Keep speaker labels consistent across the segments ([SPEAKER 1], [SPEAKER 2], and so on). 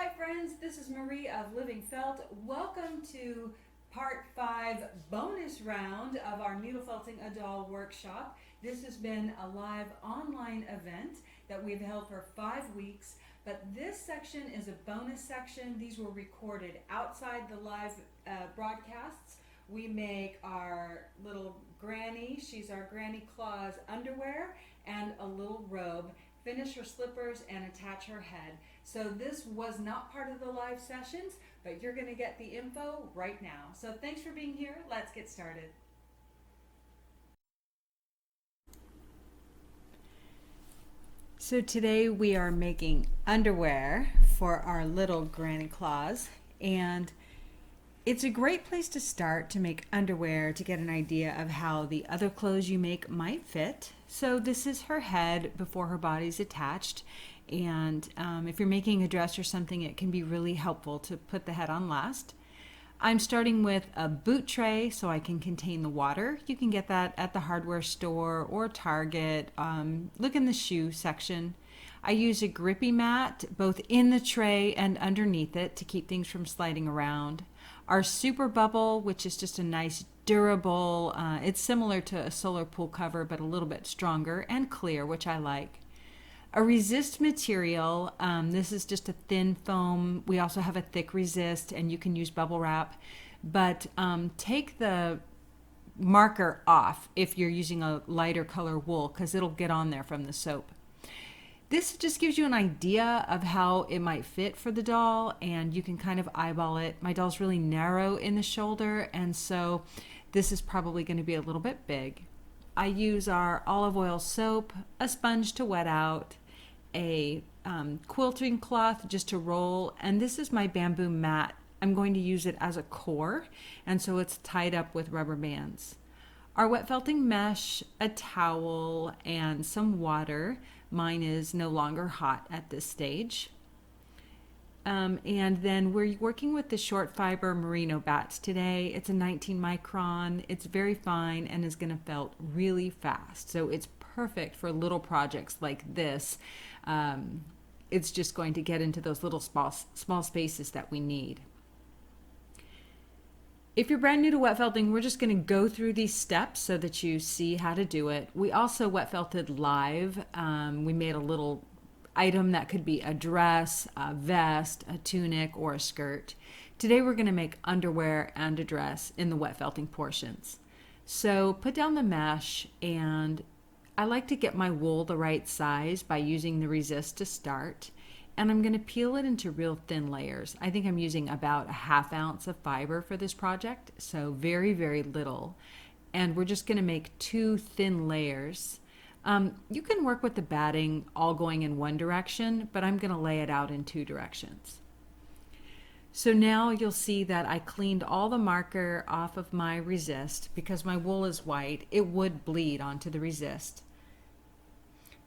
[SPEAKER 1] Hi friends, this is Marie of Living Felt. Welcome to part 5 bonus round of our needle felting a doll workshop. This has been a live online event that we've held for 5 weeks, but this section is a bonus section. These were recorded outside the live broadcasts. We make our little granny, she's our Granny Claus underwear and a little robe, finish her slippers and attach her head. So this was not part of the live sessions, but you're going to get the info right now. So thanks for being here. Let's get started. So today we are making underwear for our little Granny Claus, and it's a great place to start to make underwear to get an idea of how the other clothes you make might fit. So this is her head before her body's attached. And if you're making a dress or something, it can be really helpful to put the head on last. I'm starting with a boot tray so I can contain the water. You can get that at the hardware store or Target. Look in the shoe section. I use a grippy mat both in the tray and underneath it to keep things from sliding around. Our super bubble, which is just a nice durable, it's similar to a solar pool cover but a little bit stronger and clear, which I like. A resist material, this is just a thin foam. We also have a thick resist, and you can use bubble wrap, but take the marker off if you're using a lighter color wool because it'll get on there from the soap. This just gives you an idea of how it might fit for the doll, and you can kind of eyeball it. My doll's really narrow in the shoulder, and so this is probably going to be a little bit big. I use our olive oil soap, a sponge to wet out, a quilting cloth just to roll, and this is my bamboo mat. I'm going to use it as a core, and so it's tied up with rubber bands. Our wet felting mesh, a towel, and some water. Mine is no longer hot at this stage. And then we're working with the short fiber merino bats today. It's a 19 micron. It's very fine and is going to felt really fast. So it's perfect for little projects like this. It's just going to get into those little small spaces that we need. If you're brand new to wet felting, we're just going to go through these steps so that you see how to do it. We also wet felted live. We made a little item that could be a dress, a vest, a tunic, or a skirt. Today we're going to make underwear and a dress in the wet felting portions. So put down the mesh, and I like to get my wool the right size by using the resist to start. And I'm going to peel it into real thin layers. I think I'm using about a ½ ounce of fiber for this project, so very, very little. And we're just going to make 2 thin layers. You can work with the batting all going in one direction, but I'm going to lay it out in 2 directions. So now you'll see that I cleaned all the marker off of my resist because my wool is white. It would bleed onto the resist.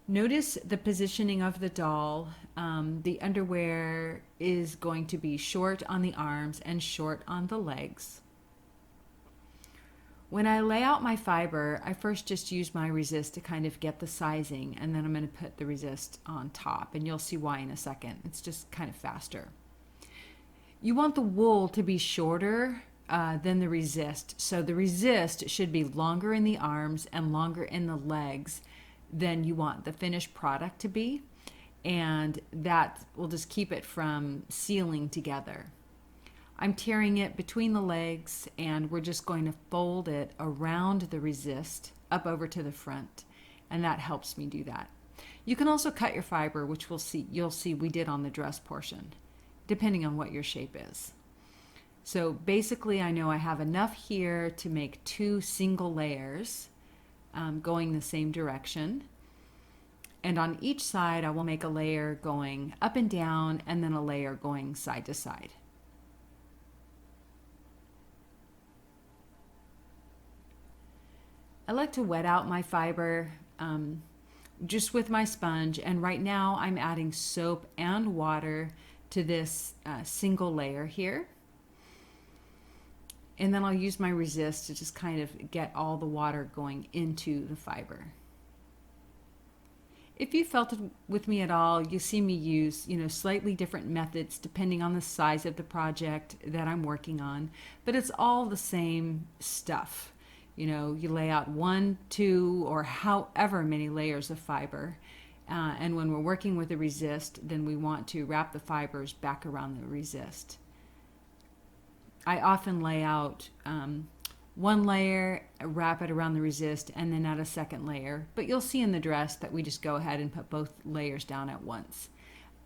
[SPEAKER 1] Notice the positioning of the doll. The underwear is going to be short on the arms and short on the legs. When I lay out my fiber, I first just use my resist to kind of get the sizing, and then I'm going to put the resist on top, and you'll see why in a second. It's just kind of faster. You want the wool to be shorter than the resist, so the resist should be longer in the arms and longer in the legs than you want the finished product to be, and that will just keep it from sealing together. I'm tearing it between the legs, and we're just going to fold it around the resist up over to the front, and that helps me do that. You can also cut your fiber, which you'll see we did on the dress portion, depending on what your shape is. So basically I know I have enough here to make 2 single layers going the same direction. And on each side, I will make a layer going up and down, and then a layer going side to side. I like to wet out my fiber just with my sponge, and right now I'm adding soap and water to this single layer here. And then I'll use my resist to just kind of get all the water going into the fiber. If you felt it with me at all, you see me use, slightly different methods depending on the size of the project that I'm working on, but it's all the same stuff. You lay out one, two, or however many layers of fiber. And when we're working with a resist, then we want to wrap the fibers back around the resist. I often lay out one layer, wrap it around the resist, and then add a second layer. But you'll see in the dress that we just go ahead and put both layers down at once.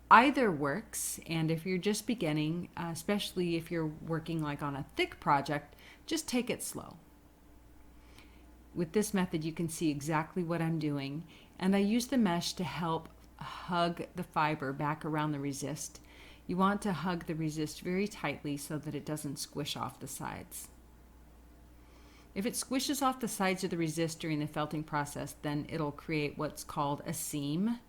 [SPEAKER 1] Either works, and if you're just beginning, especially if you're working like on a thick project, just take it slow. With this method, you can see exactly what I'm doing, and I use the mesh to help hug the fiber back around the resist. You want to hug the resist very tightly so that it doesn't squish off the sides. If it squishes off the sides of the resist during the felting process, then it'll create what's called a seam.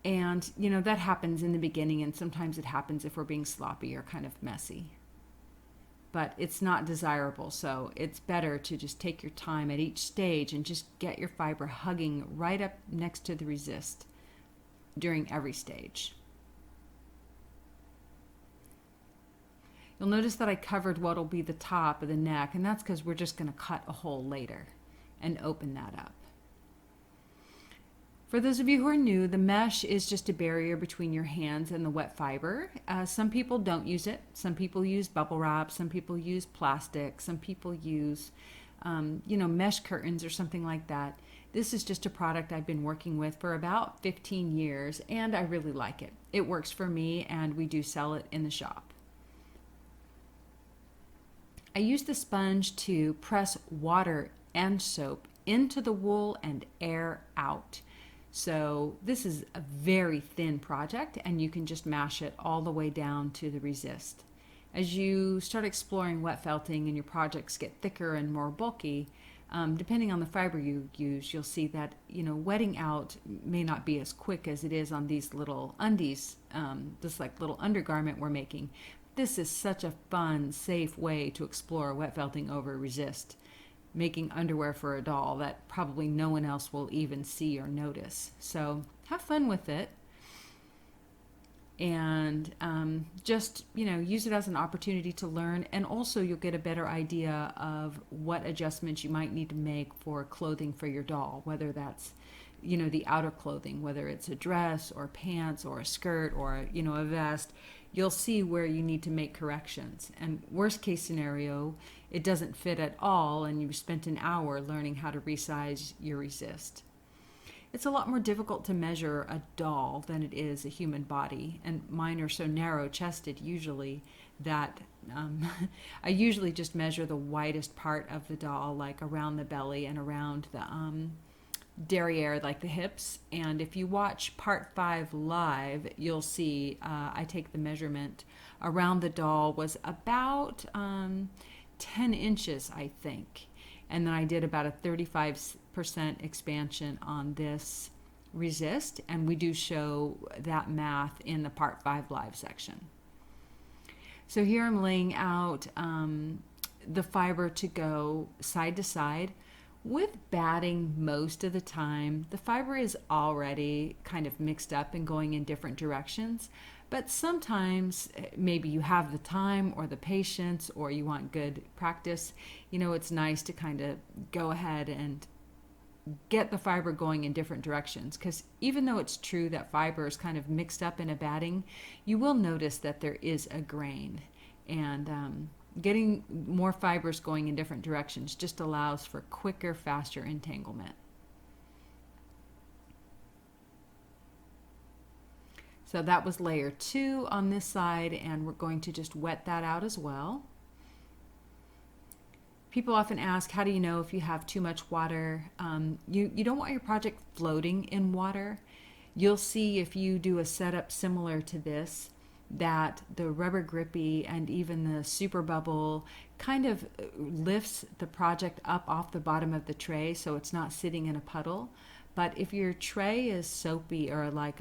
[SPEAKER 1] And, that happens in the beginning, and sometimes it happens if we're being sloppy or kind of messy. But it's not desirable, so it's better to just take your time at each stage and just get your fiber hugging right up next to the resist during every stage. You'll notice that I covered what will be the top of the neck, and that's because we're just going to cut a hole later and open that up. For those of you who are new, the mesh is just a barrier between your hands and the wet fiber. Some people don't use it. Some people use bubble wrap. Some people use plastic. Some people use, mesh curtains or something like that. This is just a product I've been working with for about 15 years, and I really like it. It works for me, and we do sell it in the shop. I use the sponge to press water and soap into the wool and air out. So this is a very thin project, and you can just mash it all the way down to the resist. As you start exploring wet felting and your projects get thicker and more bulky, depending on the fiber you use, you'll see that wetting out may not be as quick as it is on these little undies, this like little undergarment we're making. This is such a fun, safe way to explore wet felting over resist, making underwear for a doll that probably no one else will even see or notice. So have fun with it, and just use it as an opportunity to learn, and also you'll get a better idea of what adjustments you might need to make for clothing for your doll, whether that's the outer clothing, whether it's a dress or pants or a skirt or a vest. You'll see where you need to make corrections. And worst case scenario, it doesn't fit at all and you've spent an hour learning how to resize your resist. It's a lot more difficult to measure a doll than it is a human body, and mine are so narrow-chested usually that I usually just measure the widest part of the doll, like around the belly and around the derriere, like the hips. And if you watch part 5 live, you'll see I take the measurement around the doll was about 10 inches, I think. And then I did about a 35% expansion on this resist, and we do show that math in the part 5 live section. So here I'm laying out the fiber to go side to side. With batting most of the time, the fiber is already kind of mixed up and going in different directions, but sometimes maybe you have the time or the patience or you want good practice. It's nice to kind of go ahead and get the fiber going in different directions, because even though it's true that fiber is kind of mixed up in a batting, you will notice that there is a grain, and getting more fibers going in different directions just allows for quicker, faster entanglement. So that was layer 2 on this side, and we're going to just wet that out as well. People often ask, how do you know if you have too much water? You don't want your project floating in water. You'll see if you do a setup similar to this, that the rubber grippy and even the super bubble kind of lifts the project up off the bottom of the tray so it's not sitting in a puddle. But if your tray is soapy or like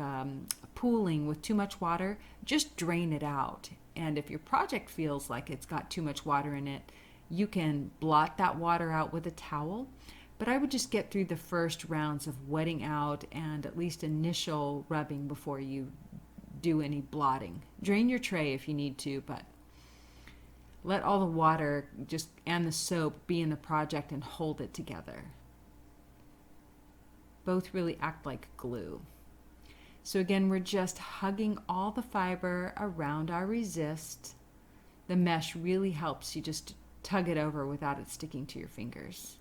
[SPEAKER 1] pooling with too much water, just drain it out. And if your project feels like it's got too much water in it, you can blot that water out with a towel. But I would just get through the first rounds of wetting out and at least initial rubbing before you do any blotting. Drain your tray if you need to, but let all the water just and the soap be in the project and hold it together. Both really act like glue. So again, we're just hugging all the fiber around our resist. The mesh really helps you just tug it over without it sticking to your fingers.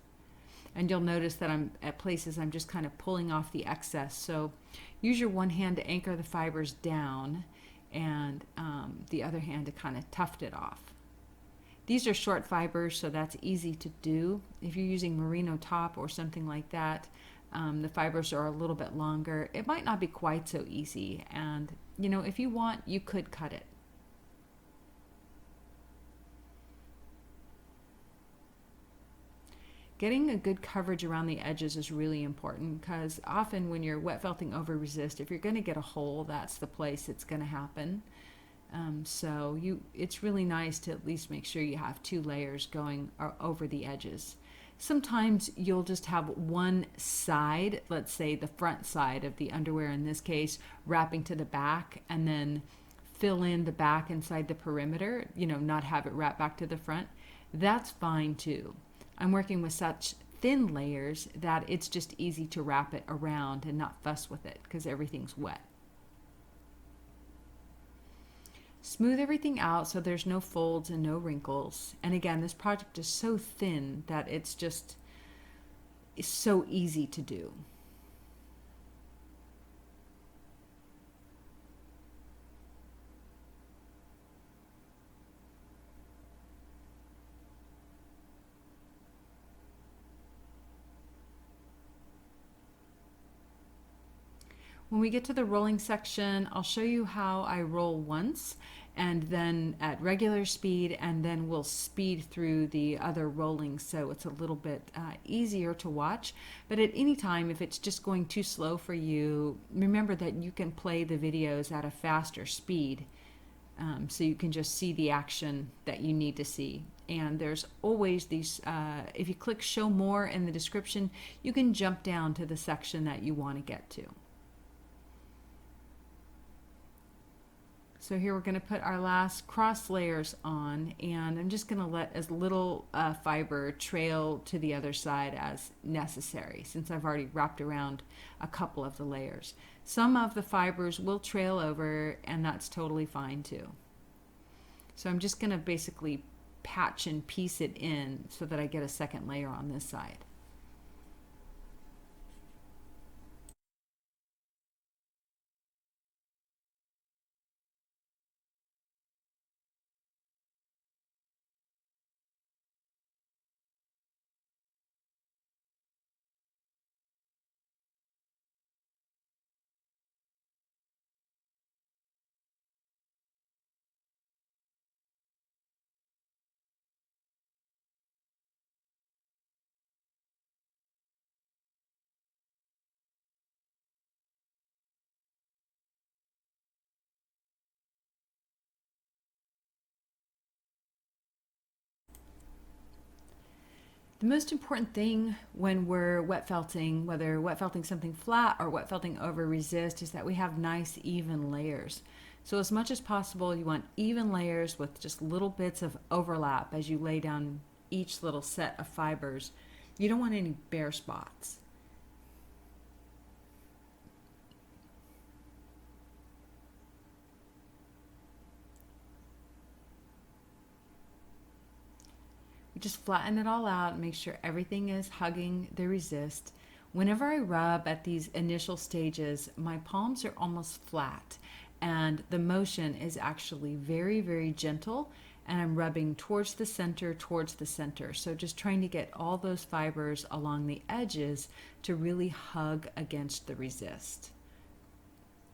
[SPEAKER 1] And you'll notice that I'm at places I'm just kind of pulling off the excess. So use your one hand to anchor the fibers down and the other hand to kind of tuft it off. These are short fibers, so that's easy to do. If you're using merino top or something like that, the fibers are a little bit longer. It might not be quite so easy. And, if you want, you could cut it. Getting a good coverage around the edges is really important because often when you're wet felting over resist, if you're going to get a hole, that's the place it's going to happen. It's really nice to at least make sure you have 2 layers going over the edges. Sometimes you'll just have one side, let's say the front side of the underwear in this case, wrapping to the back, and then fill in the back inside the perimeter, not have it wrap back to the front. That's fine too. I'm working with such thin layers that it's just easy to wrap it around and not fuss with it because everything's wet. Smooth everything out so there's no folds and no wrinkles. And again, this project is so thin that it's so easy to do. When we get to the rolling section, I'll show you how I roll once and then at regular speed, and then we'll speed through the other rolling so it's a little bit easier to watch. But at any time, if it's just going too slow for you, remember that you can play the videos at a faster speed so you can just see the action that you need to see. And there's always these, if you click show more in the description, you can jump down to the section that you want to get to. So here we're going to put our last cross layers on, and I'm just going to let as little fiber trail to the other side as necessary since I've already wrapped around a couple of the layers. Some of the fibers will trail over, and that's totally fine too. So I'm just going to basically patch and piece it in so that I get a second layer on this side. The most important thing when we're wet felting, whether wet felting something flat or wet felting over resist, is that we have nice even layers. So as much as possible, you want even layers with just little bits of overlap as you lay down each little set of fibers. You don't want any bare spots. Just flatten it all out, make sure everything is hugging the resist. Whenever I rub at these initial stages, my palms are almost flat and the motion is actually very, very gentle, and I'm rubbing towards the center. So just trying to get all those fibers along the edges to really hug against the resist.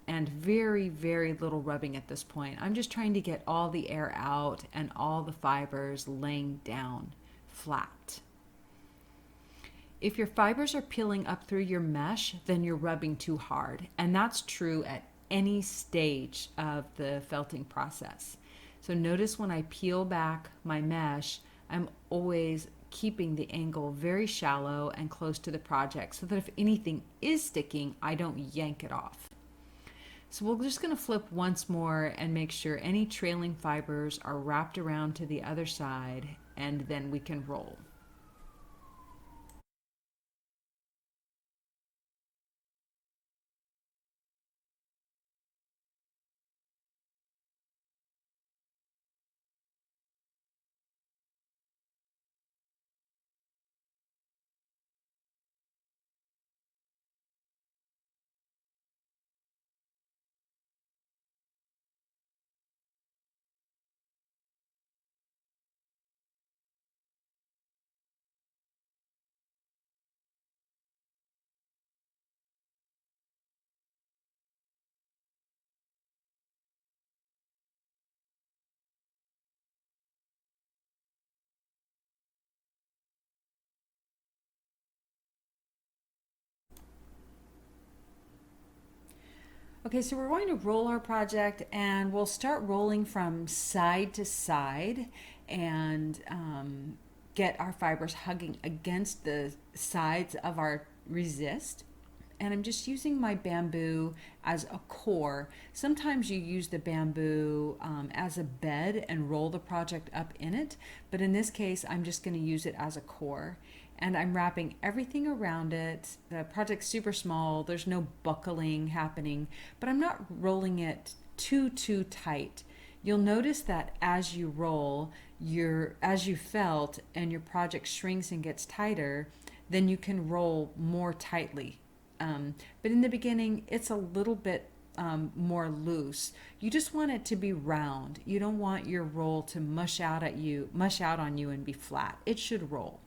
[SPEAKER 1] And very, very little rubbing at this point. I'm just trying to get all the air out and all the fibers laying down flat. If your fibers are peeling up through your mesh, then you're rubbing too hard. And that's true at any stage of the felting process. So notice when I peel back my mesh, I'm always keeping the angle very shallow and close to the project so that if anything is sticking, I don't yank it off. So we're just going to flip once more and make sure any trailing fibers are wrapped around to the other side, and then we can roll. Okay, so we're going to roll our project, and we'll start rolling from side to side and get our fibers hugging against the sides of our resist. And I'm just using my bamboo as a core. Sometimes you use the bamboo as a bed and roll the project up in it, but in this case I'm just going to use it as a core. And I'm wrapping everything around it. The project's super small, there's no buckling happening, but I'm not rolling it too tight. You'll notice that as you roll, as you felt and your project shrinks and gets tighter, then you can roll more tightly. But in the beginning, it's a little bit more loose. You just want it to be round. You don't want your roll to mush out on you and be flat. It should roll.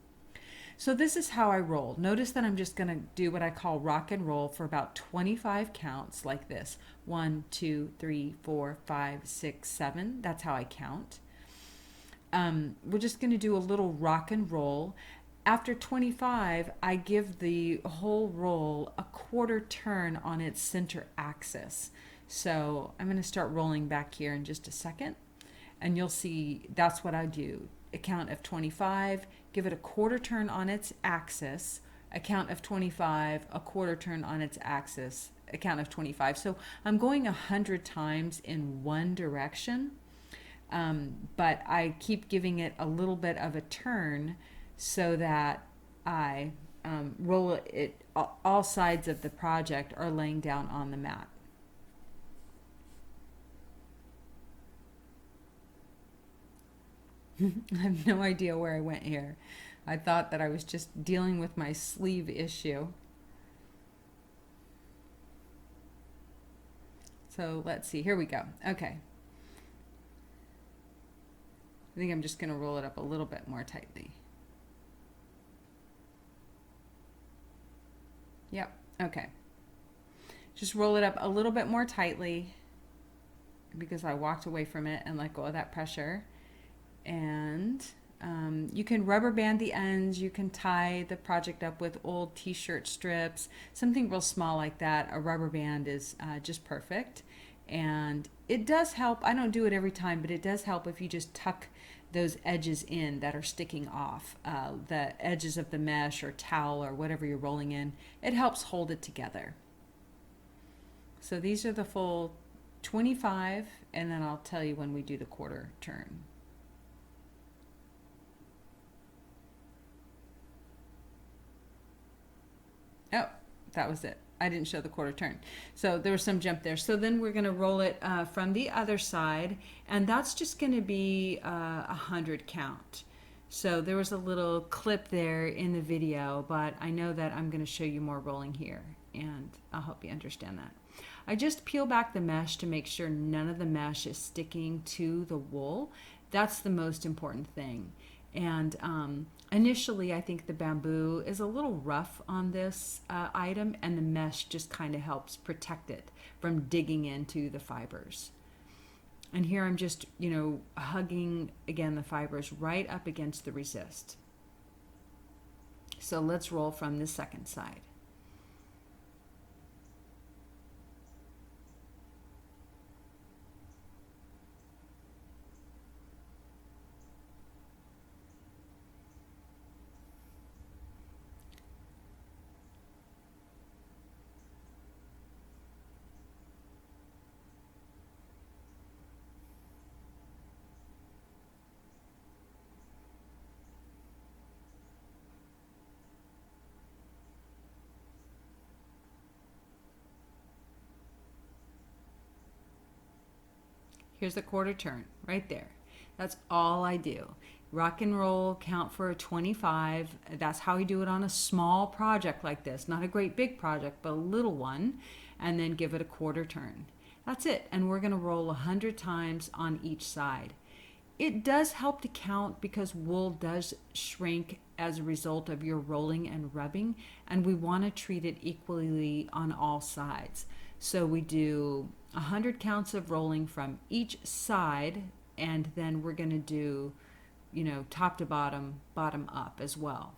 [SPEAKER 1] So this is how I roll. Notice that I'm just going to do what I call rock and roll for about 25 counts like this. 1, 2, 3, 4, 5, 6, 7. That's how I count. We're just going to do a little rock and roll. After 25, I give the whole roll a quarter turn on its center axis. So I'm going to start rolling back here in just a second, and you'll see that's what I do. A count of 25, give it a quarter turn on its axis, a count of 25, a quarter turn on its axis, a count of 25. So I'm going 100 times in one direction, but I keep giving it a little bit of a turn so that I roll it, all sides of the project are laying down on the mat. I have no idea where I went here. I thought that I was just dealing with my sleeve issue. So let's see, here we go. Okay. I think I'm just going to roll it up a little bit more tightly. Yep, okay. Just roll it up a little bit more tightly because I walked away from it and let go of that pressure. And you can rubber band the ends. You can tie the project up with old t-shirt strips, something real small like that. A rubber band is just perfect. And it does help. I don't do it every time, but it does help if you just tuck those edges in that are sticking off, the edges of the mesh or towel or whatever you're rolling in. It helps hold it together. So these are the full 25, and then I'll tell you when we do the quarter turn. Oh, that was it. I didn't show the quarter turn. So there was some jump there. So then we're going to roll it from the other side, and that's just going to be 100 count. So there was a little clip there in the video, but I know that I'm going to show you more rolling here, and I'll help you understand that. I just peel back the mesh to make sure none of the mesh is sticking to the wool. That's the most important thing. And initially, I think the bamboo is a little rough on this item, and the mesh just kind of helps protect it from digging into the fibers. And here I'm just, hugging, again, the fibers right up against the resist. So let's roll from the second side. Here's the quarter turn right there. That's all I do. Rock and roll, count for a 25. That's how I do it on a small project like this. Not a great big project, but a little one. And then give it a quarter turn. That's it. And we're going to roll 100 times on each side. It does help to count because wool does shrink as a result of your rolling and rubbing, and we want to treat it equally on all sides. So we do 100 counts of rolling from each side, and then we're going to do, top to bottom, bottom up as well.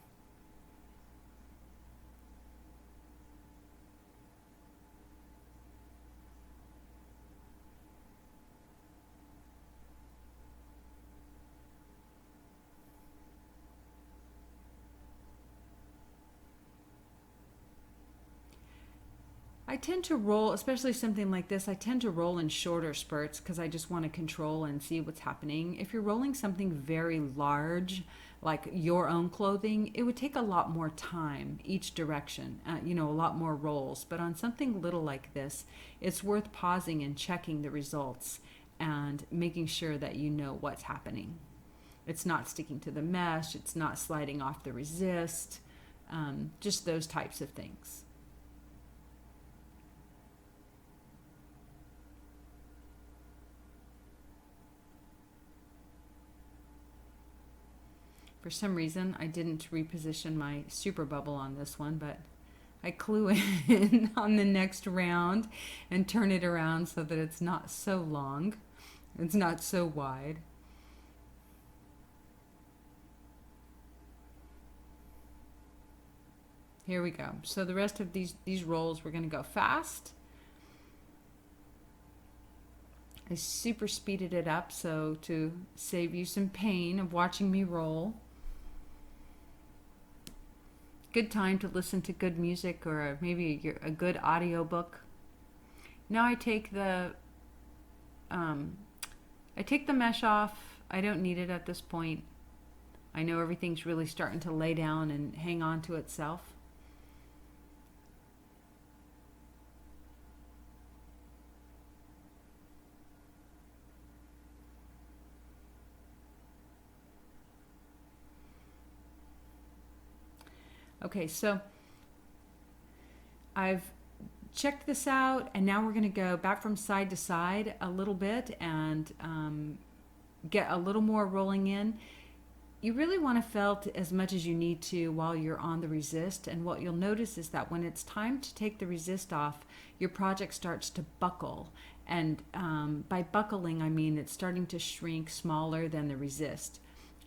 [SPEAKER 1] I tend to roll, especially something like this, I tend to roll in shorter spurts because I just want to control and see what's happening. If you're rolling something very large, like your own clothing, it would take a lot more time each direction, a lot more rolls. But on something little like this, it's worth pausing and checking the results and making sure that you know what's happening. It's not sticking to the mesh, it's not sliding off the resist, just those types of things. For some reason, I didn't reposition my super bubble on this one, but I clue in on the next round and turn it around so that it's not so long. It's not so wide. Here we go. So the rest of these rolls, we're going to go fast. I super speeded it up so to save you some pain of watching me roll. Good time to listen to good music or maybe a good audio book. Now I take the mesh off. I don't need it at this point. I know everything's really starting to lay down and hang on to itself. Okay, so I've checked this out, and now we're going to go back from side to side a little bit and get a little more rolling in. You really want to felt as much as you need to while you're on the resist, and what you'll notice is that when it's time to take the resist off, your project starts to buckle. And by buckling, I mean it's starting to shrink smaller than the resist.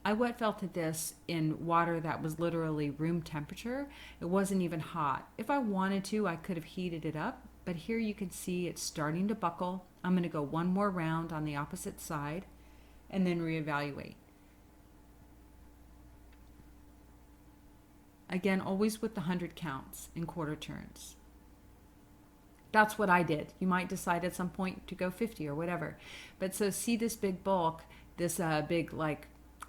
[SPEAKER 1] I wet felted this in water that was literally room temperature. It wasn't even hot. If I wanted to, I could have heated it up, but here you can see it's starting to buckle. I'm going to go one more round on the opposite side and then reevaluate. Again, always with the 100 counts in quarter turns. That's what I did. You might decide at some point to go 50 or whatever. But so see this big bulk, this big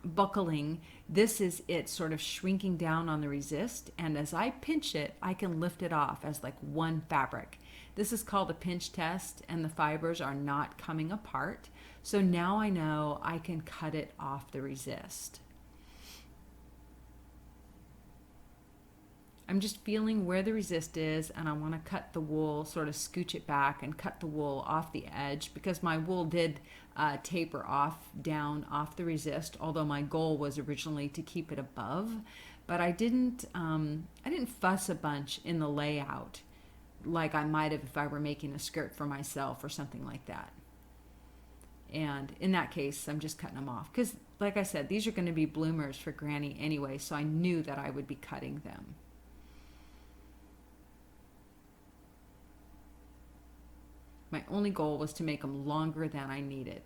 [SPEAKER 1] buckling, this is it sort of shrinking down on the resist, and as I pinch it, I can lift it off as like one fabric. This is called a pinch test, and the fibers are not coming apart. So now I know I can cut it off the resist. I'm just feeling where the resist is, and I want to cut the wool, sort of scooch it back and cut the wool off the edge because my wool did taper down off the resist, although my goal was originally to keep it above. But I didn't fuss a bunch in the layout like I might have if I were making a skirt for myself or something like that. And in that case, I'm just cutting them off because, like I said, these are going to be bloomers for Granny anyway, so I knew that I would be cutting them. My only goal was to make them longer than I needed.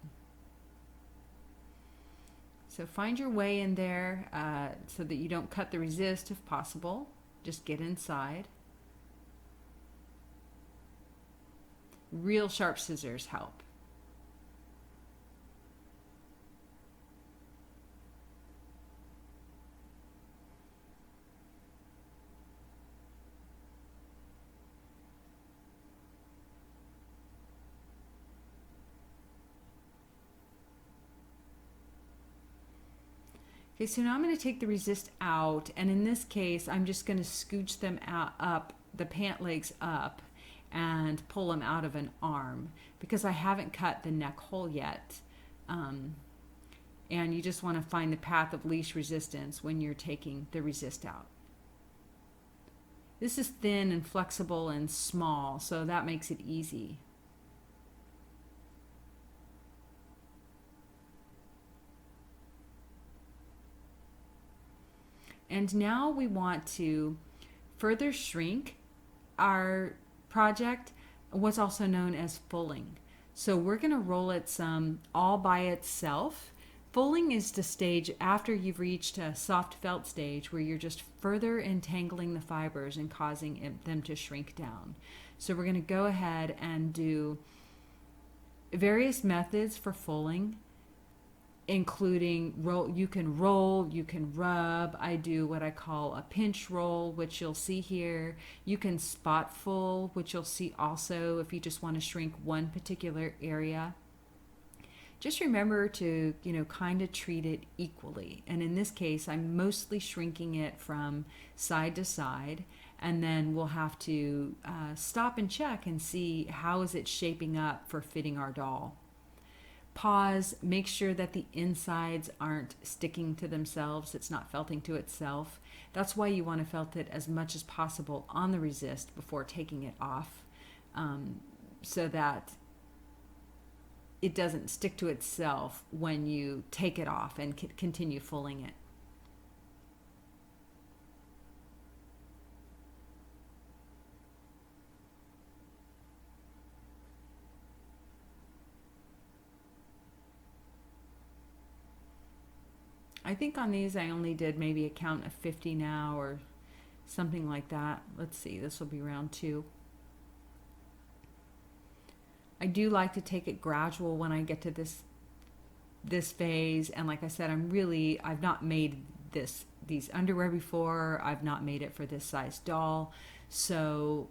[SPEAKER 1] So find your way in there so that you don't cut the resist if possible. Just get inside. Real sharp scissors help. Okay, so now I'm going to take the resist out, and in this case, I'm just going to scooch them up, the pant legs up, and pull them out of an arm because I haven't cut the neck hole yet. And you just want to find the path of least resistance when you're taking the resist out. This is thin and flexible and small, so that makes it easy. And now we want to further shrink our project, what's also known as fulling. So we're going to roll it some all by itself. Fulling is the stage after you've reached a soft felt stage where you're just further entangling the fibers and causing them to shrink down. So we're going to go ahead and do various methods for fulling, including roll. You can roll, you can rub. I do what I call a pinch roll, which you'll see here. You can spot full, which you'll see also if you just want to shrink one particular area. Just remember to, kind of treat it equally. And in this case, I'm mostly shrinking it from side to side. And then we'll have to stop and check and see how is it shaping up for fitting our doll. Pause, make sure that the insides aren't sticking to themselves, it's not felting to itself. That's why you want to felt it as much as possible on the resist before taking it off, so that it doesn't stick to itself when you take it off and continue fulling it. I think on these I only did maybe a count of 50 now or something like that. Let's see, this will be round 2. I do like to take it gradual when I get to this phase, and like I said, I've not made these underwear before. I've not made it for this size doll, so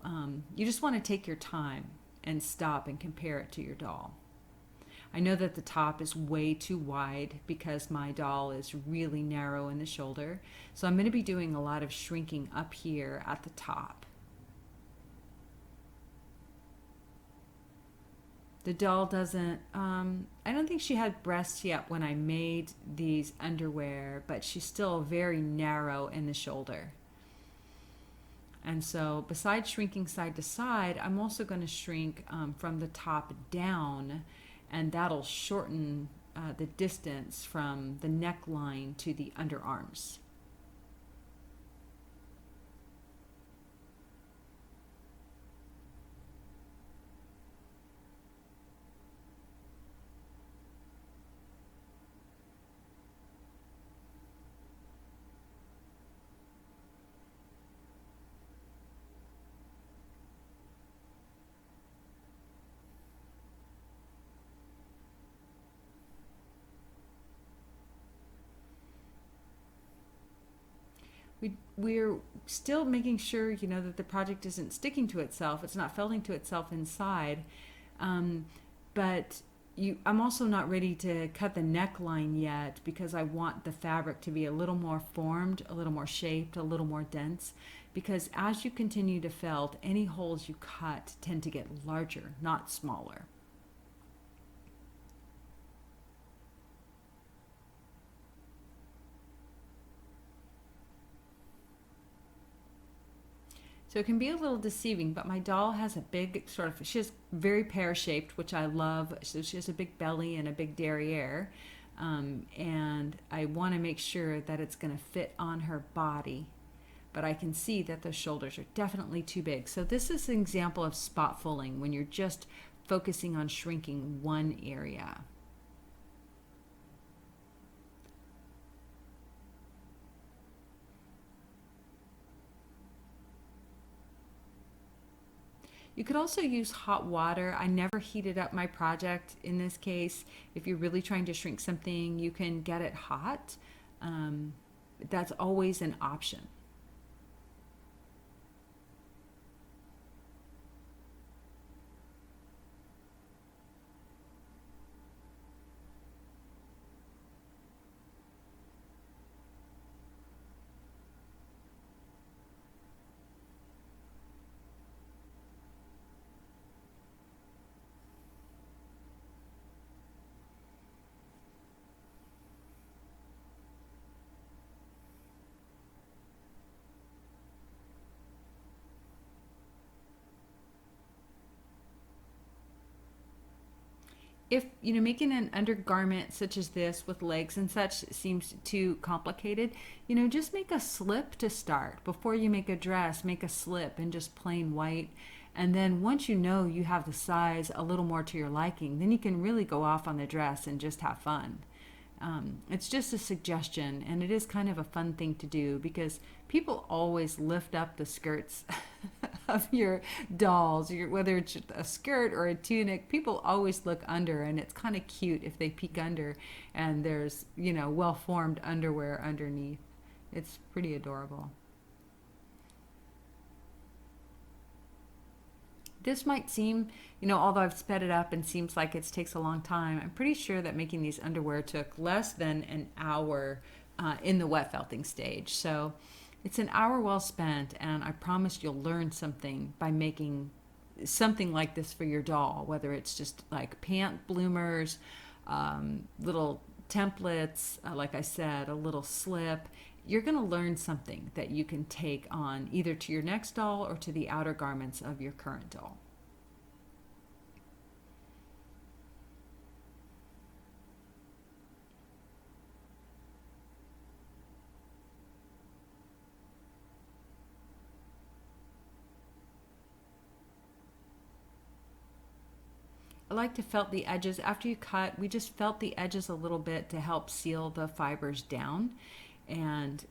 [SPEAKER 1] you just want to take your time and stop and compare it to your doll. I know that the top is way too wide because my doll is really narrow in the shoulder, so I'm going to be doing a lot of shrinking up here at the top. The doll doesn't, I don't think she had breasts yet when I made these underwear, but she's still very narrow in the shoulder. And so besides shrinking side to side, I'm also going to shrink from the top down, and that'll shorten the distance from the neckline to the underarms. We're still making sure, that the project isn't sticking to itself. It's not felting to itself inside. But I'm also not ready to cut the neckline yet because I want the fabric to be a little more formed, a little more shaped, a little more dense. Because as you continue to felt, any holes you cut tend to get larger, not smaller. So it can be a little deceiving, but my doll has a big she has very pear-shaped, which I love. So she has a big belly and a big derriere. And I want to make sure that it's going to fit on her body. But I can see that the shoulders are definitely too big. So this is an example of spot fulling when you're just focusing on shrinking one area. You could also use hot water. I never heated up my project in this case. If you're really trying to shrink something, you can get it hot. That's always an option. if making an undergarment such as this with legs and such seems too complicated, just make a slip to start. Before you make a dress, make a slip in just plain white. And then once you have the size a little more to your liking, then you can really go off on the dress and just have fun. It's just a suggestion, and it is kind of a fun thing to do because people always lift up the skirts of your dolls, whether it's a skirt or a tunic. People always look under, and it's kind of cute if they peek under and there's well-formed underwear underneath. It's pretty adorable. This might seem, although I've sped it up and seems like it takes a long time, I'm pretty sure that making these underwear took less than an hour in the wet felting stage. So it's an hour well spent, and I promise you'll learn something by making something like this for your doll, whether it's just like pant bloomers, little templates, like I said, a little slip. You're going to learn something that you can take on either to your next doll or to the outer garments of your current doll. I like to felt the edges. After you cut, we just felt the edges a little bit to help seal the fibers down and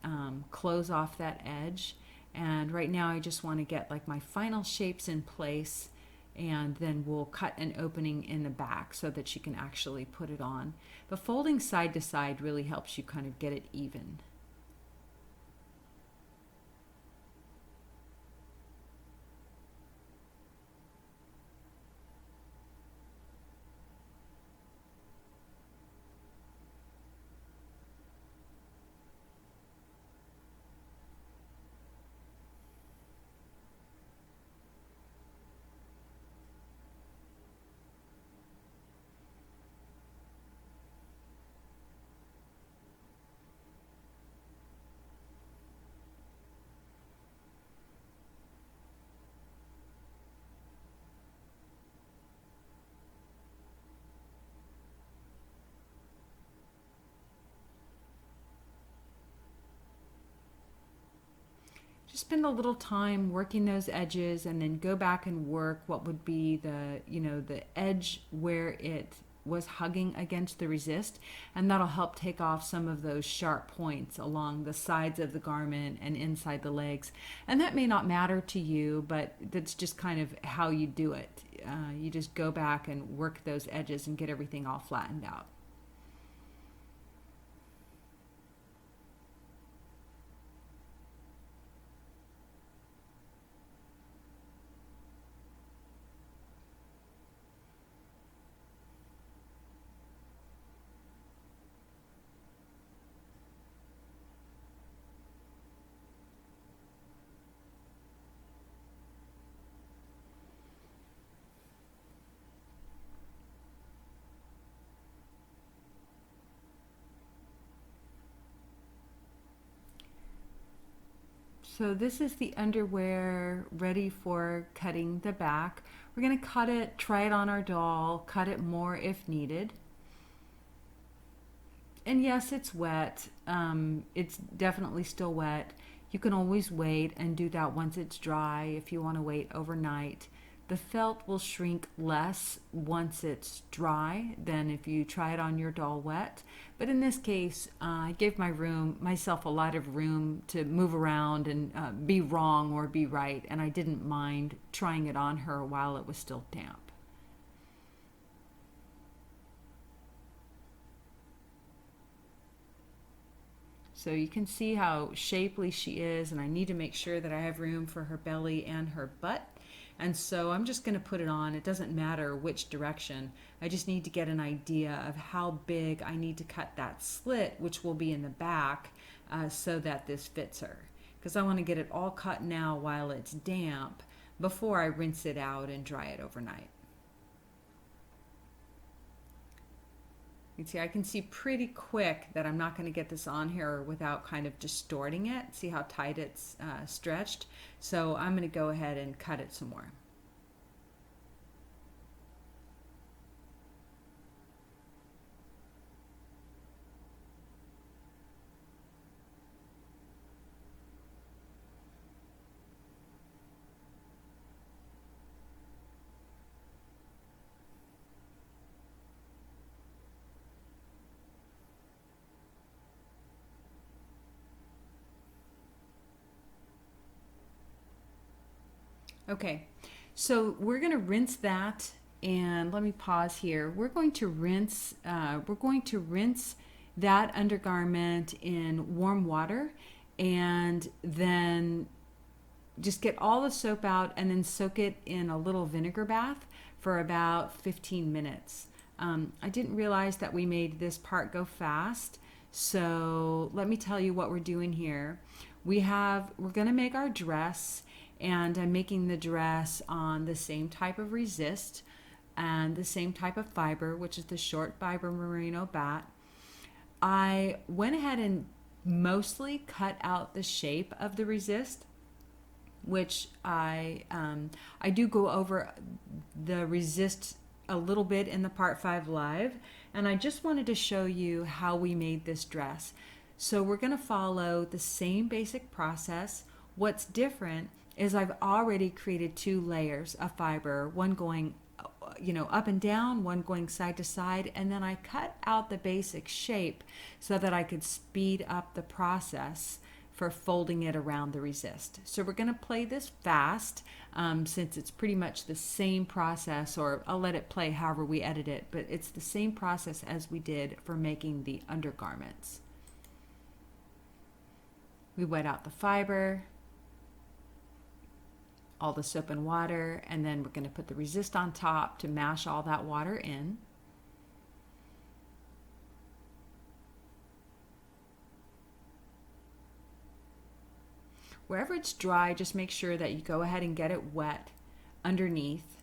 [SPEAKER 1] close off that edge. And right now I just want to get like my final shapes in place, and then we'll cut an opening in the back so that she can actually put it on. But folding side to side really helps you kind of get it even. Just spend a little time working those edges, and then go back and work what would be the edge where it was hugging against the resist, and that'll help take off some of those sharp points along the sides of the garment and inside the legs. And that may not matter to you, but that's just kind of how you do it. You just go back and work those edges and get everything all flattened out. So this is the underwear ready for cutting the back. We're going to cut it, try it on our doll, cut it more if needed. And yes, it's wet. It's definitely still wet. You can always wait and do that once it's dry if you want to wait overnight. The felt will shrink less once it's dry than if you try it on your doll wet. But in this case, I gave myself a lot of room to move around and be wrong or be right, and I didn't mind trying it on her while it was still damp. So you can see how shapely she is, and I need to make sure that I have room for her belly and her butt. And so I'm just going to put it on. It doesn't matter which direction. I just need to get an idea of how big I need to cut that slit, which will be in the back, so that this fits her. Because I want to get it all cut now while it's damp before I rinse it out and dry it overnight. You can see I can see pretty quick that I'm not going to get this on here without kind of distorting it. See how tight it's stretched? So I'm going to go ahead and cut it some more. Okay, so we're going to rinse that, and let me pause here. We're going to rinse that undergarment in warm water, and then just get all the soap out, and then soak it in a little vinegar bath for about 15 minutes. I didn't realize that we made this part go fast, so let me tell you what we're doing here. We're going to make our dress, and I'm making the dress on the same type of resist and the same type of fiber, which is the short fiber merino bat. I went ahead and mostly cut out the shape of the resist, which I do go over the resist a little bit in the part 5 live, and I just wanted to show you how we made this dress. So we're going to follow the same basic process. What's different is I've already created 2 layers of fiber, one going up and down, one going side to side, and then I cut out the basic shape so that I could speed up the process for folding it around the resist. So we're going to play this fast since it's pretty much the same process, or I'll let it play however we edit it, but it's the same process as we did for making the undergarments. We wet out the fiber, all the soap and water, and then we're going to put the resist on top to mash all that water in. Wherever it's dry, just make sure that you go ahead and get it wet underneath.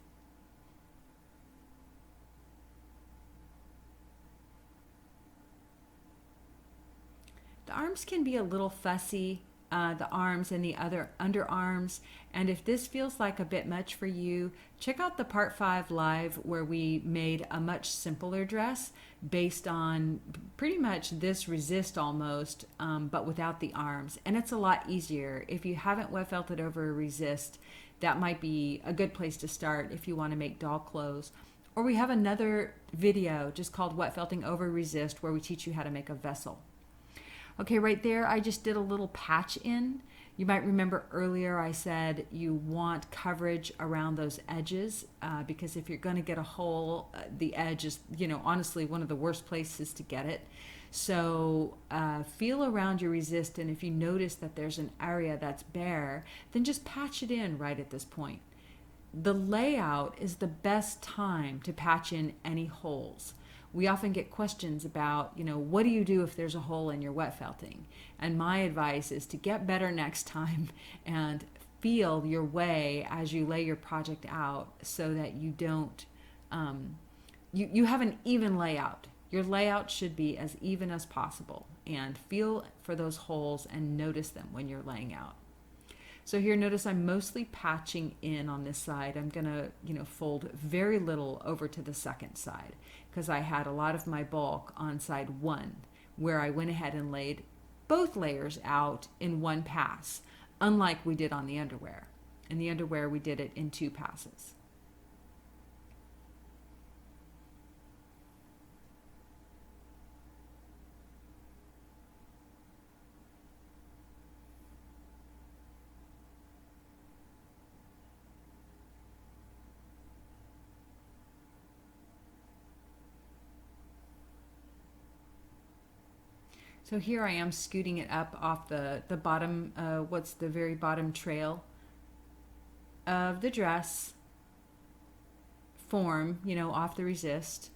[SPEAKER 1] The arms can be a little fussy, the arms and the other underarms, and if this feels like a bit much for you, check out the part 5 live where we made a much simpler dress based on pretty much this resist almost, but without the arms, and it's a lot easier. If you haven't wet felted over a resist, that might be a good place to start if you want to make doll clothes. Or we have another video just called Wet Felting Over Resist where we teach you how to make a vessel. Okay, right there I just did a little patch in. You might remember earlier I said you want coverage around those edges because if you're going to get a hole, the edge is, honestly one of the worst places to get it. So feel around your resist, and if you notice that there's an area that's bare, then just patch it in right at this point. The layout is the best time to patch in any holes. We often get questions about, what do you do if there's a hole in your wet felting? And my advice is to get better next time and feel your way as you lay your project out so that you don't, you have an even layout. Your layout should be as even as possible, and feel for those holes and notice them when you're laying out. So here, notice I'm mostly patching in on this side. I'm gonna, fold very little over to the second side because I had a lot of my bulk on side 1 where I went ahead and laid both layers out in one pass, unlike we did on the underwear. In the underwear, we did it in 2 passes. So here I am scooting it up off the bottom, what's the very bottom trail of the dress form, off the resist.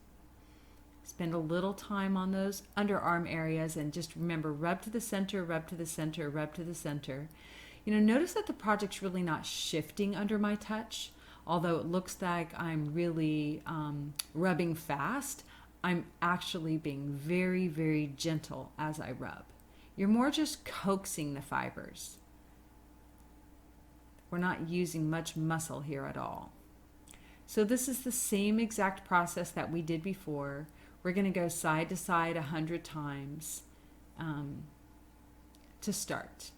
[SPEAKER 1] Spend a little time on those underarm areas, and just remember, rub to the center, rub to the center, rub to the center. Notice that the project's really not shifting under my touch, although it looks like I'm really rubbing fast. I'm actually being very, very gentle as I rub. You're more just coaxing the fibers. We're not using much muscle here at all. So this is the same exact process that we did before. We're going to go side to side 100 times to start.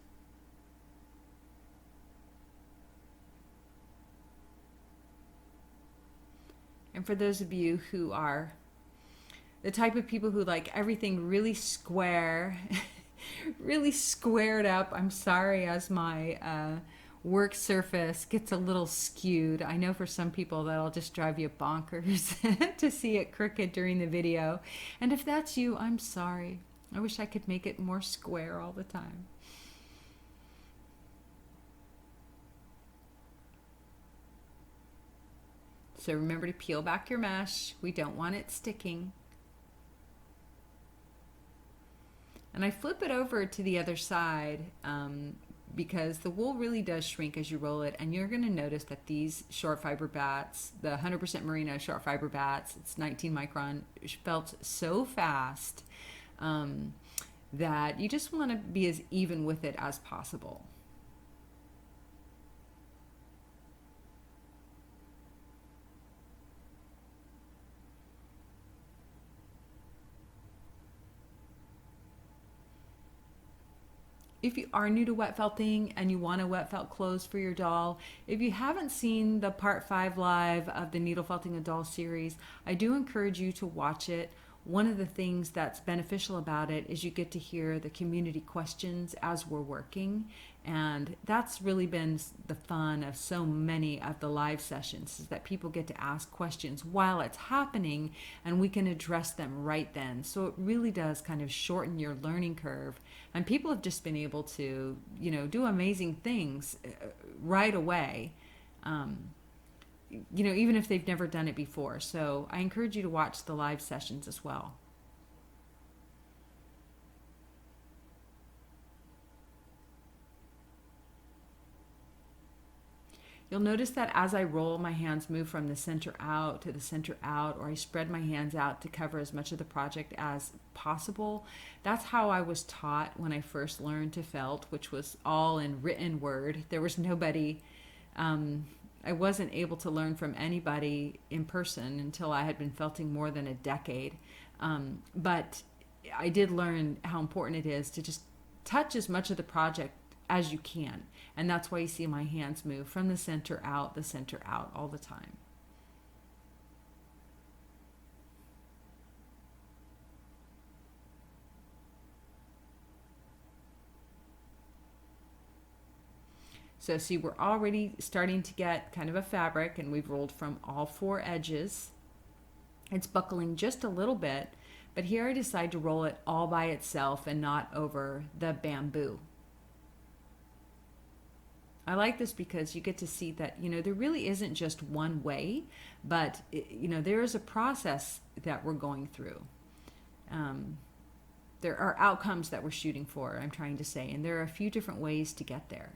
[SPEAKER 1] And for those of you who are the type of people who like everything really square, really squared up, I'm sorry, as my work surface gets a little skewed. I know for some people that'll just drive you bonkers to see it crooked during the video. And if that's you, I'm sorry. I wish I could make it more square all the time. So remember to peel back your mesh. We don't want it sticking. And I flip it over to the other side because the wool really does shrink as you roll it. And you're going to notice that these short fiber bats, the 100% merino short fiber bats, it's 19 micron, felt so fast that you just want to be as even with it as possible. If you are new to wet felting and you want a wet felt clothes for your doll, if you haven't seen the part 5 live of the Needle Felting a Doll series, I do encourage you to watch it. One of the things that's beneficial about it is you get to hear the community questions as we're working, and that's really been the fun of so many of the live sessions, is that people get to ask questions while it's happening and we can address them right then. So it really does kind of shorten your learning curve, and people have just been able to, do amazing things right away. Even if they've never done it before. So I encourage you to watch the live sessions as well. You'll notice that as I roll, my hands move from the center out to the center out, or I spread my hands out to cover as much of the project as possible. That's how I was taught when I first learned to felt, which was all in written word. There was nobody... I wasn't able to learn from anybody in person until I had been felting more than a decade. But I did learn how important it is to just touch as much of the project as you can. And that's why you see my hands move from the center out all the time. So see, we're already starting to get kind of a fabric, and we've rolled from all 4 edges. It's buckling just a little bit, but here I decide to roll it all by itself and not over the bamboo. I like this because you get to see that, there really isn't just one way, but, there is a process that we're going through. There are outcomes that we're shooting for, I'm trying to say, and there are a few different ways to get there.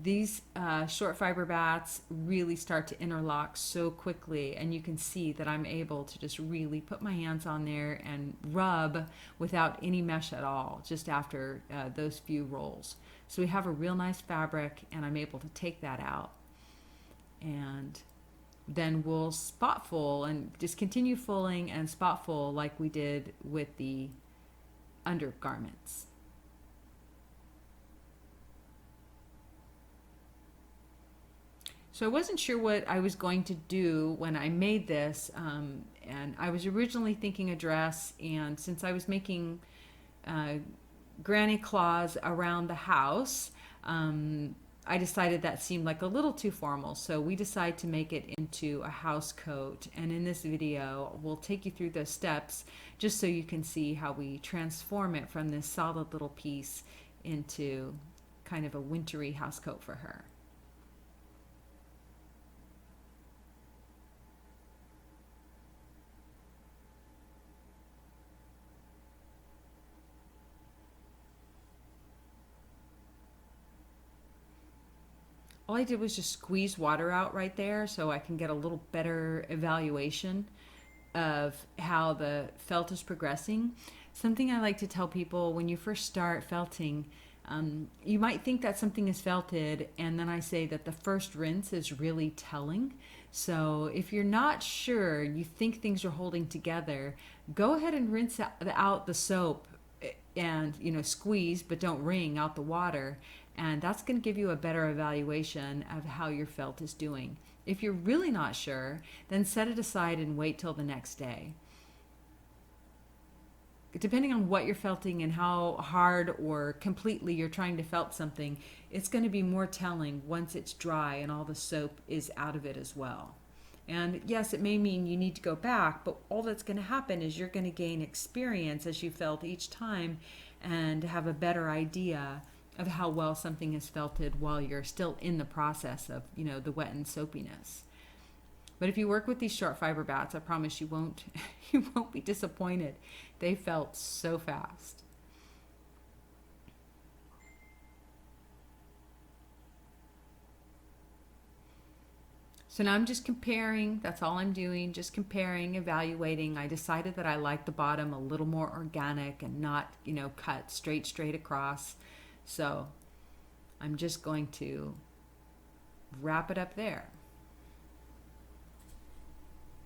[SPEAKER 1] These short fiber bats really start to interlock so quickly, and you can see that I'm able to just really put my hands on there and rub without any mesh at all, just after those few rolls. So we have a real nice fabric, and I'm able to take that out. And then we'll spot full and just continue fulling and spot full like we did with the undergarments. So I wasn't sure what I was going to do when I made this, and I was originally thinking a dress, and since I was making Granny Claus around the house, I decided that seemed like a little too formal, so we decided to make it into a house coat. And in this video, we'll take you through the steps just so you can see how we transform it from this solid little piece into kind of a wintry house coat for her. All I did was just squeeze water out right there so I can get a little better evaluation of how the felt is progressing. Something I like to tell people when you first start felting, you might think that something is felted, and then I say that the first rinse is really telling. So if you're not sure, you think things are holding together, go ahead and rinse out the soap and squeeze, but don't wring out the water. And that's going to give you a better evaluation of how your felt is doing. If you're really not sure, then set it aside and wait till the next day. depending on what you're felting and how hard or completely you're trying to felt something, it's going to be more telling once it's dry and all the soap is out of it as well. And yes, it may mean you need to go back, but all that's going to happen is you're going to gain experience as you felt each time and have a better idea of how well something is felted while you're still in the process of, the wet and soapiness. But if you work with these short fiber bats, I promise you won't you won't be disappointed. They felt so fast. So now I'm just comparing. That's all I'm doing, just comparing, evaluating. I decided that I like the bottom a little more organic and not, cut straight across. So I'm just going to wrap it up there.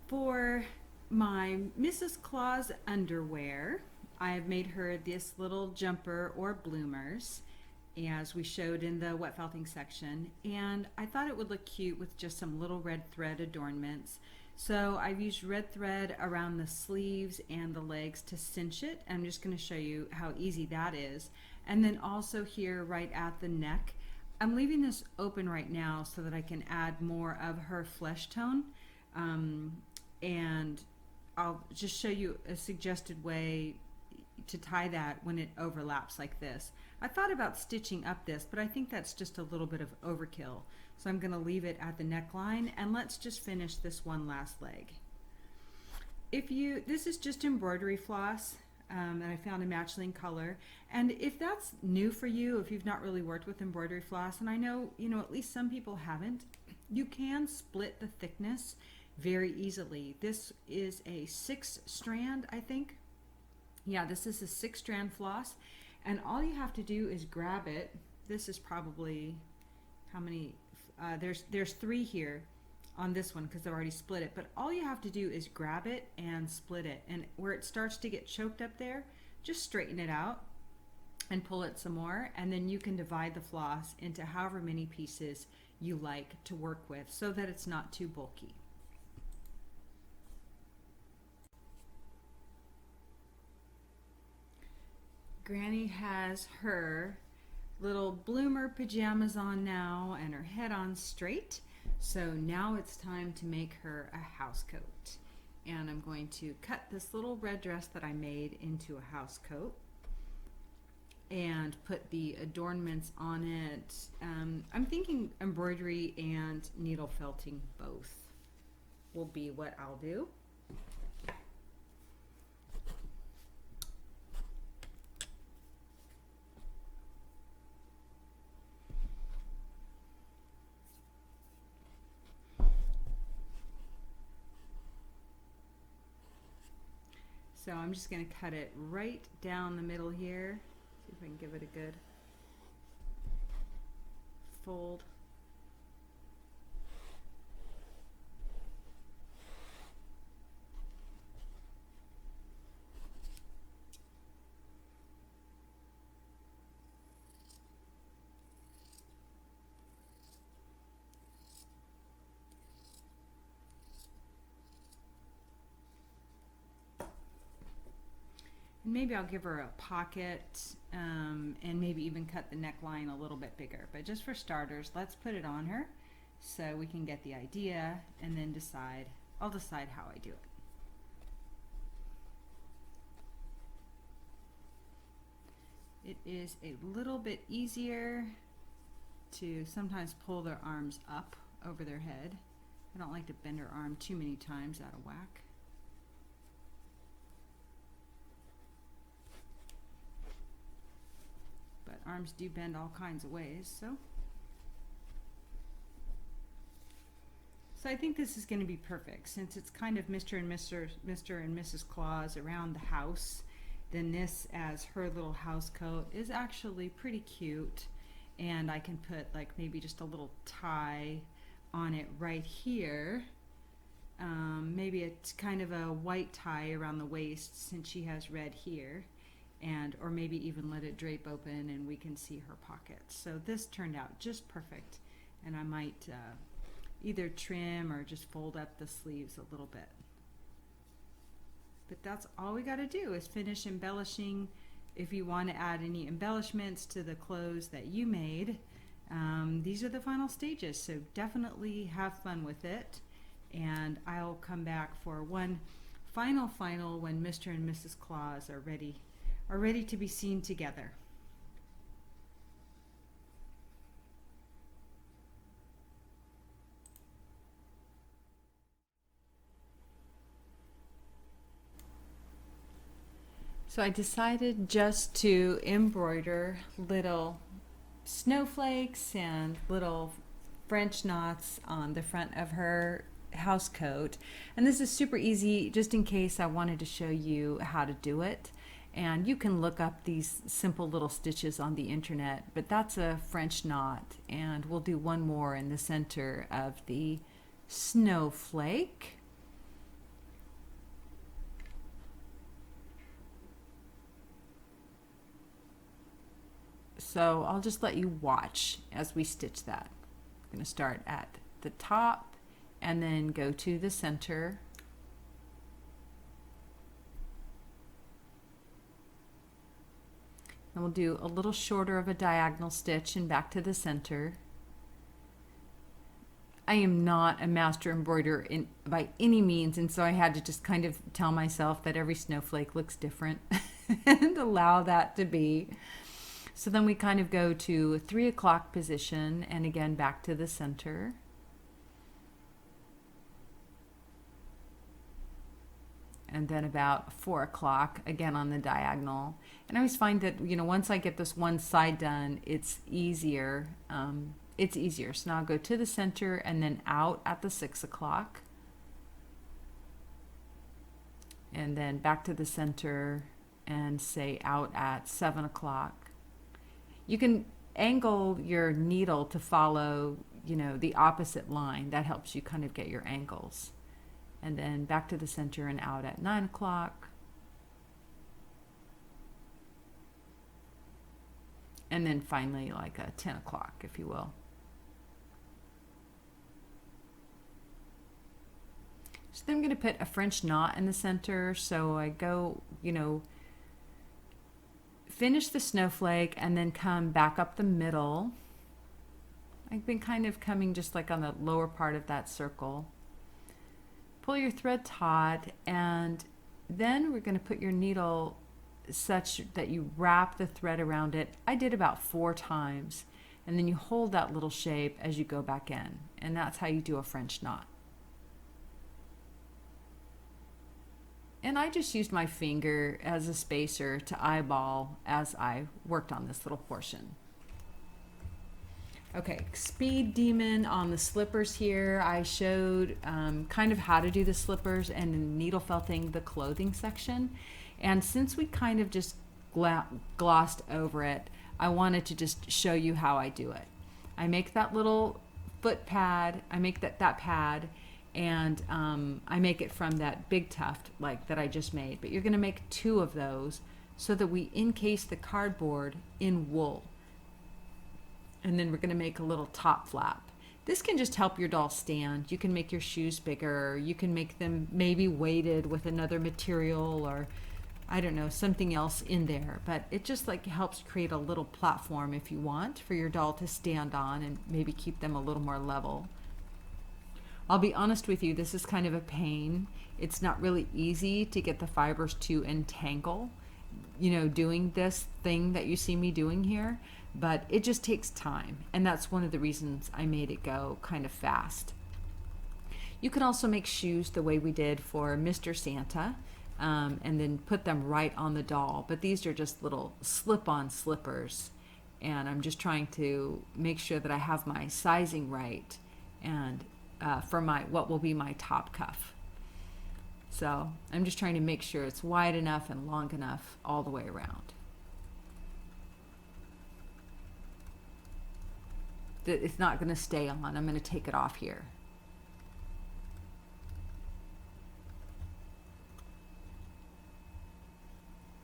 [SPEAKER 1] For my Mrs. Claus underwear, I have made her this little jumper or bloomers, as we showed in the wet felting section, and I thought it would look cute with just some little red thread adornments. So I've used red thread around the sleeves and the legs to cinch it. I'm just going to show you how easy that is. And then also here right at the neck, I'm leaving this open right now so that I can add more of her flesh tone. And I'll just show you a suggested way to tie that when it overlaps like this. I thought about stitching up this, but I think that's just a little bit of overkill. So I'm going to leave it at the neckline, and let's just finish this one last leg. This is just embroidery floss, and I found a matching color. And if that's new for you, if you've not really worked with embroidery floss, and I know, at least some people haven't, you can split the thickness very easily. This is a 6-strand, I think. Yeah, this is a 6-strand floss, and all you have to do is grab it. This is probably how many? There's 3 here on this one because I've already split it. But all you have to do is grab it and split it, and where it starts to get choked up there, just straighten it out and pull it some more, and then you can divide the floss into however many pieces you like to work with so that it's not too bulky. Granny has her little bloomer pajamas on now and her head on straight. So now it's time to make her a house coat. And I'm going to cut this little red dress that I made into a house coat and put the adornments on it. I'm thinking embroidery and needle felting both will be what I'll do. So I'm just going to cut it right down the middle here. See if I can give it a good fold. Maybe I'll give her a pocket and maybe even cut the neckline a little bit bigger. But just for starters, let's put it on her so we can get the idea and then I'll decide how I do it. It is a little bit easier to sometimes pull their arms up over their head. I don't like to bend her arm too many times out of whack. But arms do bend all kinds of ways, so I think this is going to be perfect since it's kind of Mr. and Mrs. Claus around the house. Then this as her little house coat is actually pretty cute, and I can put like maybe just a little tie on it right here. Maybe it's kind of a white tie around the waist since she has red here, or maybe even let it drape open and we can see her pockets. So this turned out just perfect, and I might either trim or just fold up the sleeves a little bit. But that's all we got to do is finish embellishing. If you want to add any embellishments to the clothes that you made, these are the final stages. So definitely have fun with it. And I'll come back for one final when Mr. and Mrs. Claus are ready to be seen together. So I decided just to embroider little snowflakes and little French knots on the front of her house coat. And this is super easy, just in case I wanted to show you how to do it. And you can look up these simple little stitches on the internet, but that's a French knot. And we'll do one more in the center of the snowflake. So I'll just let you watch as we stitch that. I'm going to start at the top and then go to the center. And we'll do a little shorter of a diagonal stitch and back to the center. I am not a master embroiderer by any means, and so I had to just kind of tell myself that every snowflake looks different and allow that to be. So then we kind of go to 3 o'clock position and again back to the center. And then about 4 o'clock again on the diagonal. And I always find that, once I get this one side done, it's easier. So now I'll go to the center and then out at the 6 o'clock. And then back to the center and say out at 7 o'clock. You can angle your needle to follow, the opposite line. That helps you kind of get your angles. And then back to the center and out at 9 o'clock. And then finally like a 10 o'clock, if you will. So then I'm going to put a French knot in the center. So I go, finish the snowflake and then come back up the middle. I've been kind of coming just like on the lower part of that circle. Pull your thread taut, and then we're going to put your needle such that you wrap the thread around it. I did about 4 times, and then you hold that little shape as you go back in, and that's how you do a French knot. And I just used my finger as a spacer to eyeball as I worked on this little portion. Okay, Speed Demon on the slippers here. I showed kind of how to do the slippers and needle felting the clothing section. And since we kind of just glossed over it, I wanted to just show you how I do it. I make that little foot pad, I make that pad, and I make it from that big tuft like that I just made. But you're gonna make 2 of those so that we encase the cardboard in wool. And then we're going to make a little top flap. This can just help your doll stand. You can make your shoes bigger. You can make them maybe weighted with another material or, I don't know, something else in there. But it just like helps create a little platform if you want for your doll to stand on and maybe keep them a little more level. I'll be honest with you, this is kind of a pain. It's not really easy to get the fibers to entangle, doing this thing that you see me doing here. But it just takes time, and that's one of the reasons I made it go kind of fast. You can also make shoes the way we did for Mr. Santa, and then put them right on the doll. But these are just little slip-on slippers, and I'm just trying to make sure that I have my sizing right, and for what will be my top cuff. So I'm just trying to make sure it's wide enough and long enough all the way around. It's not going to stay on. I'm going to take it off here.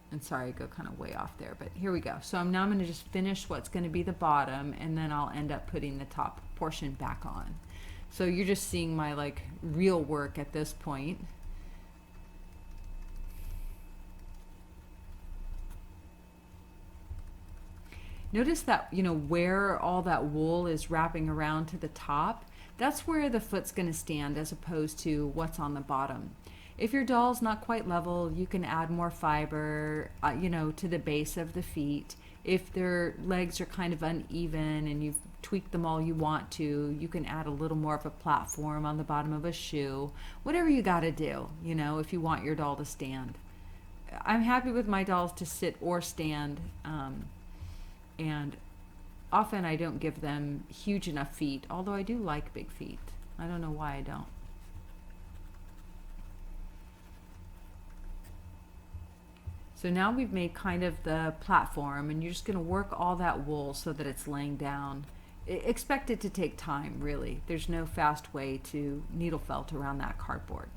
[SPEAKER 1] And sorry, I go kind of way off there, but here we go. So now I'm going to just finish what's going to be the bottom, and then I'll end up putting the top portion back on. So you're just seeing my real work at this point. Notice that, where all that wool is wrapping around to the top, that's where the foot's going to stand as opposed to what's on the bottom. If your doll's not quite level, you can add more fiber, to the base of the feet. If their legs are kind of uneven and you've tweaked them all you want to, you can add a little more of a platform on the bottom of a shoe. Whatever you got to do, if you want your doll to stand. I'm happy with my dolls to sit or stand, and often I don't give them huge enough feet, although I do like big feet. I don't know why I don't. So now we've made kind of the platform, and you're just going to work all that wool so that it's laying down. Expect it to take time, really. There's no fast way to needle felt around that cardboard.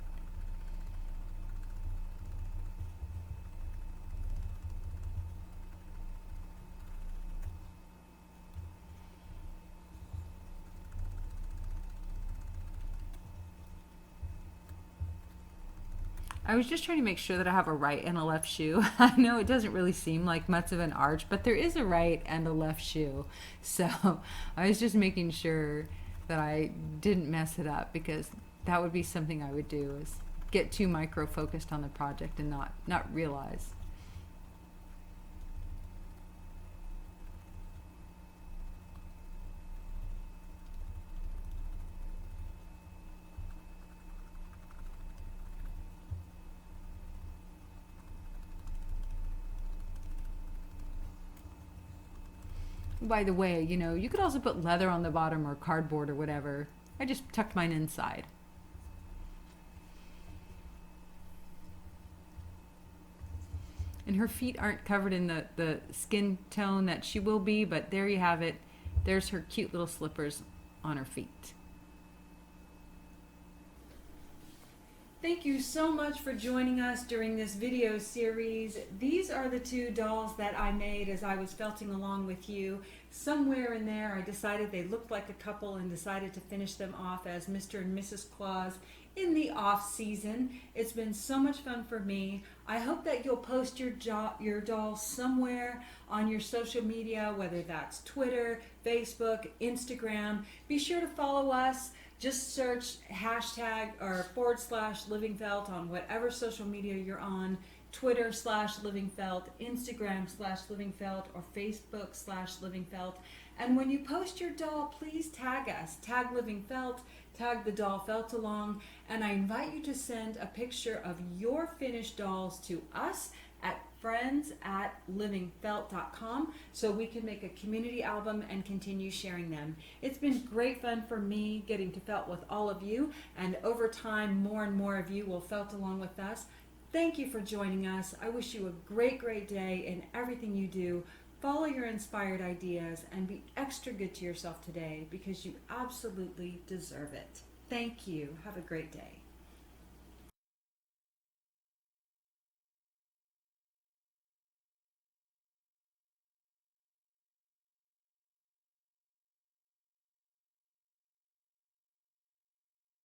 [SPEAKER 1] I was just trying to make sure that I have a right and a left shoe. I know it doesn't really seem like much of an arch, but there is a right and a left shoe. So I was just making sure that I didn't mess it up, because that would be something I would do, is get too micro focused on the project and not realize. By the way, you could also put leather on the bottom or cardboard or whatever. I just tucked mine inside. And her feet aren't covered in the skin tone that she will be, but there you have it. There's her cute little slippers on her feet. Thank you so much for joining us during this video series. These are the two dolls that I made as I was felting along with you. Somewhere in there I decided they looked like a couple and decided to finish them off as Mr. and Mrs. Claus in the off season. It's been so much fun for me. I hope that you'll post your doll somewhere on your social media, whether that's Twitter, Facebook, Instagram. Be sure to follow us. Just search hashtag or /livingfelt on whatever social media you're on. Twitter /livingfelt, Instagram /livingfelt, or Facebook /livingfelt. And when you post your doll, please tag us. Tag livingfelt, tag the doll felt along, and I invite you to send a picture of your finished dolls to us at friends@livingfelt.com so we can make a community album and continue sharing them. It's been great fun for me getting to felt with all of you, and over time more and more of you will felt along with us. Thank you for joining us. I wish you a great day in everything you do. Follow your inspired ideas and be extra good to yourself today, because you absolutely deserve it. Thank you. Have a great day.